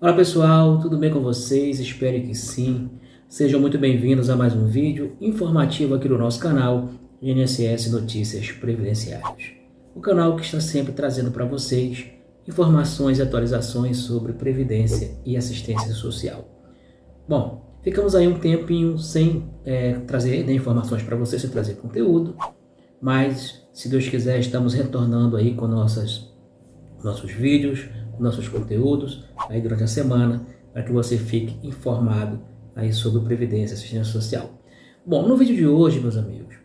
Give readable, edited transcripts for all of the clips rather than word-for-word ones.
Olá pessoal, tudo bem com vocês? Espero que sim. Sejam muito bem-vindos a mais um vídeo informativo aqui do nosso canal INSS Notícias Previdenciárias. O canal que está sempre trazendo para vocês informações e atualizações sobre previdência e assistência social. Bom, ficamos aí um tempinho sem trazer informações para vocês, sem trazer conteúdo, mas se Deus quiser estamos retornando aí com nossos vídeos, nossos conteúdos aí durante a semana, para que você fique informado aí sobre previdência e assistência social. Bom, no vídeo de hoje, meus amigos,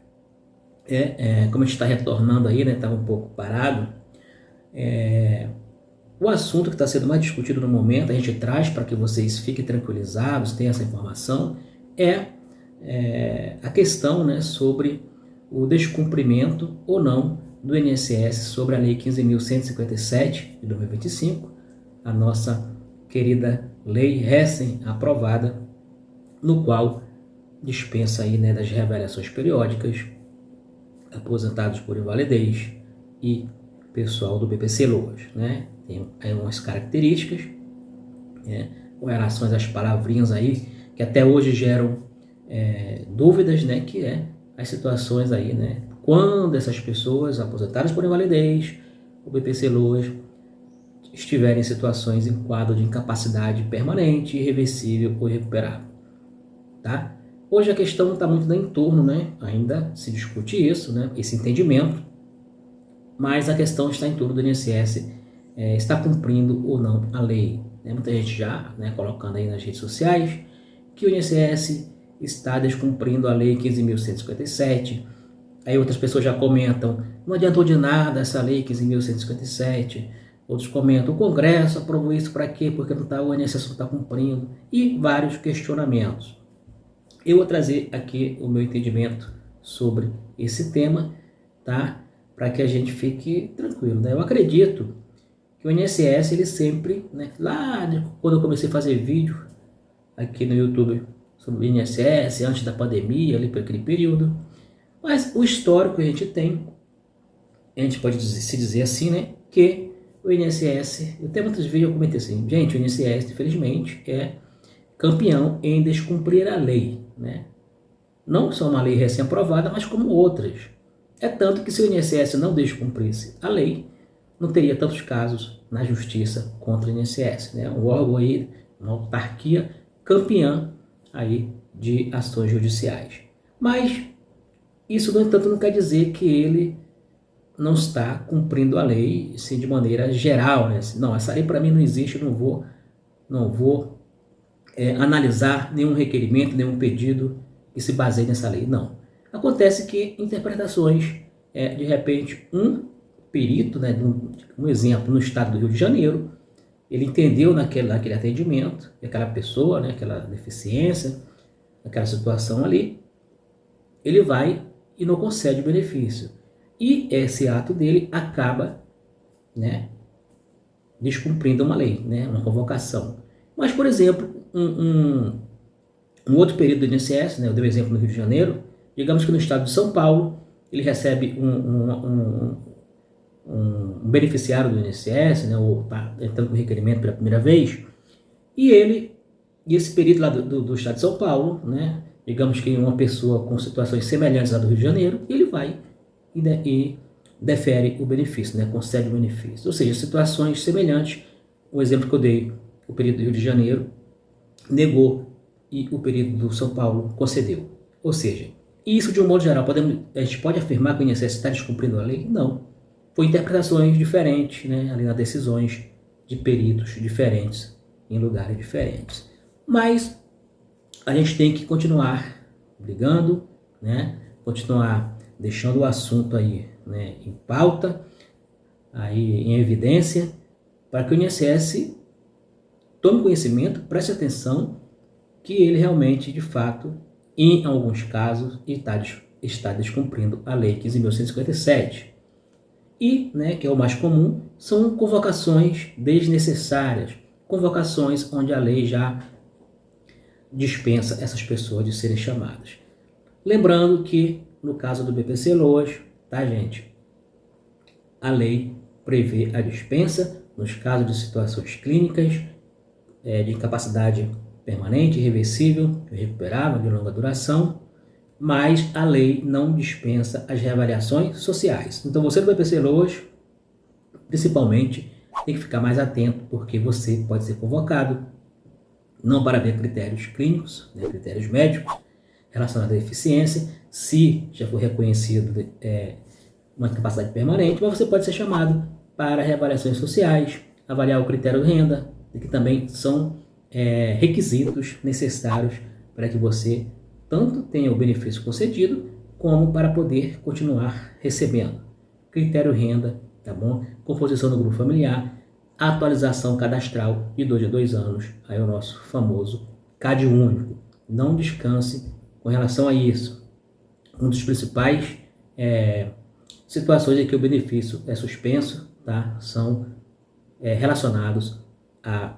como a gente está retornando aí, né, estava um pouco parado, o assunto que está sendo mais discutido no momento, a gente traz para que vocês fiquem tranquilizados, tenham essa informação, a questão, né, sobre o descumprimento ou não do INSS sobre a Lei 15.157 de 2025, a nossa querida lei recém-aprovada, no qual dispensa aí, né, das reavaliações periódicas, aposentados por invalidez e pessoal do BPC-Loas, né? Tem aí umas características, com relação às palavrinhas aí, que até hoje geram dúvidas, né? Que as situações aí, né? Quando essas pessoas aposentadas por invalidez, o BPC-Loas, estiverem em situações em quadro de incapacidade permanente, irreversível ou irrecuperável, tá? Hoje a questão está muito em torno, né? Ainda se discute isso, né? Esse entendimento, mas a questão está em torno do INSS está cumprindo ou não a lei. Muita gente já, né, colocando aí nas redes sociais que o INSS está descumprindo a lei 15.157. Aí outras pessoas já comentam, não adiantou de nada essa lei 15.157. Outros comentam, o Congresso aprovou isso para quê? Porque o INSS não está cumprindo. E vários questionamentos. Eu vou trazer aqui o meu entendimento sobre esse tema, tá? Para que a gente fique tranquilo, né? Eu acredito que o INSS, ele sempre, né, lá quando eu comecei a fazer vídeo aqui no YouTube sobre o INSS, antes da pandemia, ali por aquele período, mas o histórico que a gente tem, a gente pode se dizer assim, né, que o INSS, até muitos vídeos eu comentei assim, gente, o INSS, infelizmente, é campeão em descumprir a lei, né? Não só uma lei recém-aprovada, mas como outras. É tanto que se o INSS não descumprisse a lei, não teria tantos casos na justiça contra o INSS, né? Um órgão aí, uma autarquia campeã aí de ações judiciais. Mas isso, no entanto, não quer dizer que ele não está cumprindo a lei, assim, de maneira geral, né? Não, essa lei para mim não existe, eu não vou analisar nenhum requerimento, nenhum pedido que se baseie nessa lei. Não. Acontece que interpretações, de repente, um perito, né, um exemplo, no estado do Rio de Janeiro, ele entendeu naquele atendimento, aquela pessoa, né, aquela deficiência, aquela situação ali, ele vai e não concede o benefício. E esse ato dele acaba, né, descumprindo uma lei, né, uma convocação. Mas, por exemplo, um outro período do INSS, né, eu dei o exemplo no Rio de Janeiro, digamos que no estado de São Paulo, ele recebe um beneficiário do INSS, né, ou tá entrando com requerimento pela primeira vez, e esse período lá do estado de São Paulo, né, digamos que uma pessoa com situações semelhantes à do Rio de Janeiro, ele vai e defere o benefício, né, concede o benefício. Ou seja, situações semelhantes, o exemplo que eu dei, o período do Rio de Janeiro negou e o período do São Paulo concedeu. Ou seja, isso de um modo geral, a gente pode afirmar que o INSS está descumprindo a lei? Não. Foi interpretações diferentes, né, ali nas decisões de peritos diferentes, em lugares diferentes. Mas a gente tem que continuar brigando, né, continuar deixando o assunto aí, né, em pauta, aí em evidência, para que o INSS tome conhecimento, preste atenção, que ele realmente, de fato, em alguns casos, está descumprindo a Lei 15.157. E, né, que é o mais comum, são convocações desnecessárias, convocações onde a lei já dispensa essas pessoas de serem chamadas. Lembrando que, no caso do BPC-Loas, tá, gente? A lei prevê a dispensa nos casos de situações clínicas de incapacidade permanente, irreversível, irrecuperável, de longa duração, mas a lei não dispensa as reavaliações sociais. Então você do BPC hoje, principalmente, tem que ficar mais atento, porque você pode ser convocado, não para ver critérios clínicos, né, critérios médicos relacionados à deficiência, se já for reconhecido uma incapacidade permanente, mas você pode ser chamado para reavaliações sociais, avaliar o critério de renda, que também são requisitos necessários para que você tanto tenha o benefício concedido, como para poder continuar recebendo. Critério renda, tá bom? Composição do grupo familiar, atualização cadastral de 2 a 2 anos, aí é o nosso famoso CAD único. Não descanse com relação a isso. Um dos principais situações em que o benefício é suspenso, tá? São relacionados à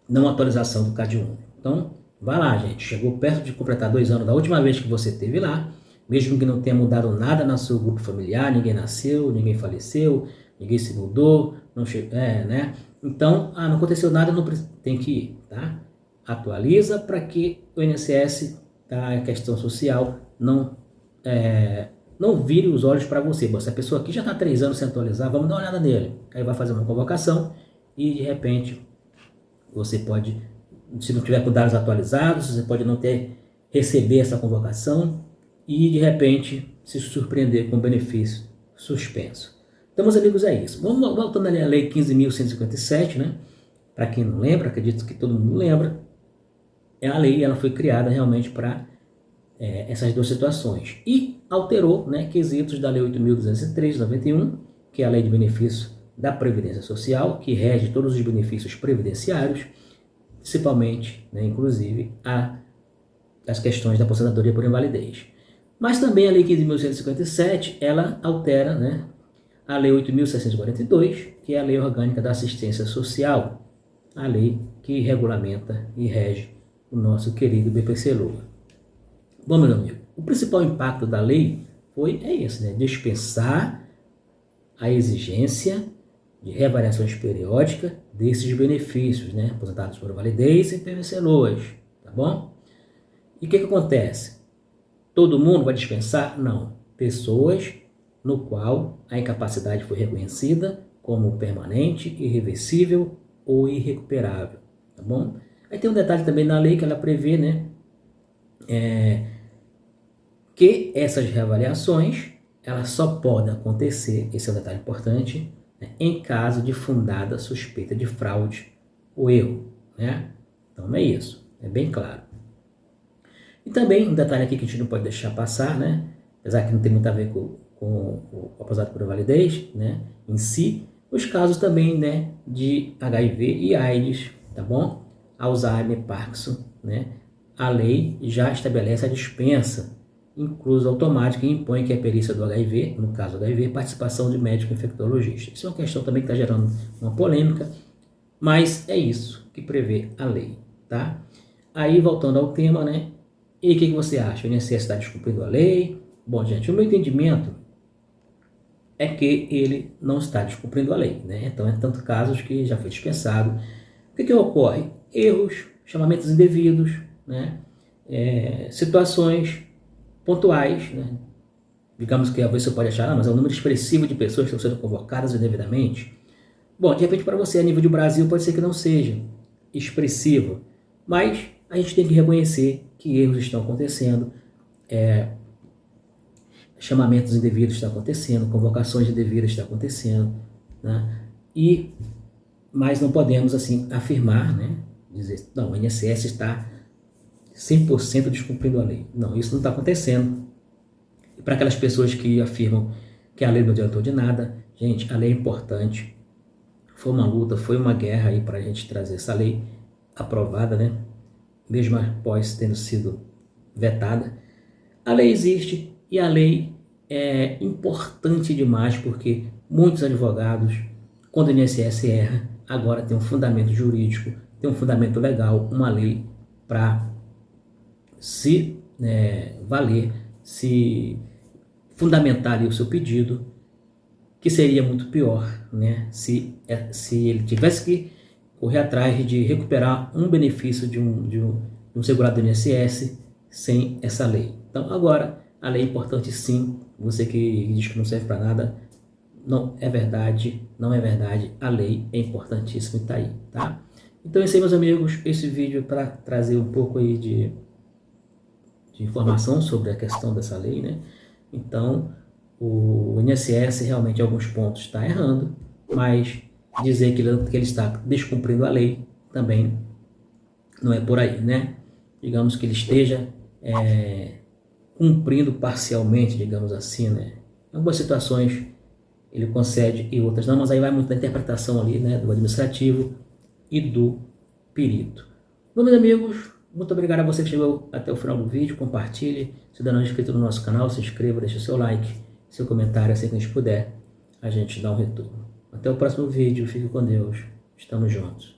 não atualização do CAD único. Então, vai lá, gente. Chegou perto de completar 2 anos da última vez que você esteve lá, mesmo que não tenha mudado nada no seu grupo familiar, ninguém nasceu, ninguém faleceu, ninguém se mudou, não né? Então, não aconteceu nada, não tem que ir, tá? Atualiza para que o INSS, tá, a questão social, não vire os olhos para você. Essa pessoa aqui já está há 3 anos sem atualizar, vamos dar uma olhada nele. Aí vai fazer uma convocação e, de repente, você pode, se não tiver com dados atualizados, você pode não receber essa convocação e, de repente, se surpreender com benefício suspenso. Então, meus amigos, é isso. Vamos voltando ali à Lei 15.157, né? Para quem não lembra, acredito que todo mundo lembra, a lei ela foi criada realmente para essas duas situações. E alterou, né, quesitos da Lei 8.203 de 91, que é a Lei de Benefício da Previdência Social, que rege todos os benefícios previdenciários, principalmente, né, inclusive, as questões da aposentadoria por invalidez. Mas também a Lei 15.157, ela altera, né, a Lei 8.642, que é a Lei Orgânica da Assistência Social, a lei que regulamenta e rege o nosso querido BPC-LOA. Bom, meu amigo, o principal impacto da lei é esse, né? Dispensar a exigência de reavaliações periódicas desses benefícios, né? Aposentados por invalidez e PVC-LOAs, tá bom? E o que acontece? Todo mundo vai dispensar? Não. Pessoas no qual a incapacidade foi reconhecida como permanente, irreversível ou irrecuperável, tá bom? Aí tem um detalhe também na lei que ela prevê, né? Que essas reavaliações elas só podem acontecer, esse é um detalhe importante, né, em caso de fundada suspeita de fraude ou erro, né? Então é isso, é bem claro. E também um detalhe aqui que a gente não pode deixar passar, né? Apesar que não tem muito a ver com o aposentado por invalidez, né, em si, os casos também, né, de HIV e AIDS, tá bom? Alzheimer, Parkinson, né? A lei já estabelece a dispensa, incluso automática, e impõe que a perícia do HIV, no caso do HIV, participação de médico infectologista. Isso é uma questão também que está gerando uma polêmica, mas é isso que prevê a lei, tá? Aí, voltando ao tema, né? E o que você acha? O INSS está descumprindo a lei? Bom, gente, o meu entendimento é que ele não está descumprindo a lei, né? Então, é tanto casos que já foi dispensado. O que ocorre? Erros, chamamentos indevidos, né? Situações pontuais, né? Digamos que você pode achar, mas é um número expressivo de pessoas que estão sendo convocadas indevidamente. Bom, de repente para você, a nível de Brasil, pode ser que não seja expressivo, mas a gente tem que reconhecer que erros estão acontecendo, chamamentos indevidos estão acontecendo, convocações indevidas estão acontecendo, né? Mas não podemos assim afirmar, né? Dizer, não, o INSS está 100% descumprindo a lei. Não, isso não está acontecendo. E para aquelas pessoas que afirmam que a lei não adiantou de nada, gente, a lei é importante. Foi uma luta, foi uma guerra aí para a gente trazer essa lei aprovada, né? Mesmo após tendo sido vetada. A lei existe e a lei é importante demais porque muitos advogados, quando o INSS erra, agora tem um fundamento jurídico, tem um fundamento legal, uma lei para se valer, se fundamentar ali o seu pedido, que seria muito pior, né? Se ele tivesse que correr atrás de recuperar um benefício de um segurado do INSS sem essa lei. Então agora a lei é importante sim. Você que diz que não serve para nada, não é verdade, não é verdade. A lei é importantíssima e está aí, tá? Então é isso aí, meus amigos. Esse vídeo para trazer um pouco aí de informação sobre a questão dessa lei, né? Então o INSS realmente em alguns pontos está errando, mas dizer que ele está descumprindo a lei também não é por aí, né? Digamos que ele esteja cumprindo parcialmente, digamos assim, né? Em algumas situações ele concede e outras não, mas aí vai muito da interpretação ali, né, do administrativo e do perito. Bom, meus amigos, muito obrigado a você que chegou até o final do vídeo. Compartilhe, se ainda não é inscrito no nosso canal, se inscreva, deixe o seu like, seu comentário, assim que a gente puder, a gente dá um retorno. Até o próximo vídeo, fique com Deus, estamos juntos.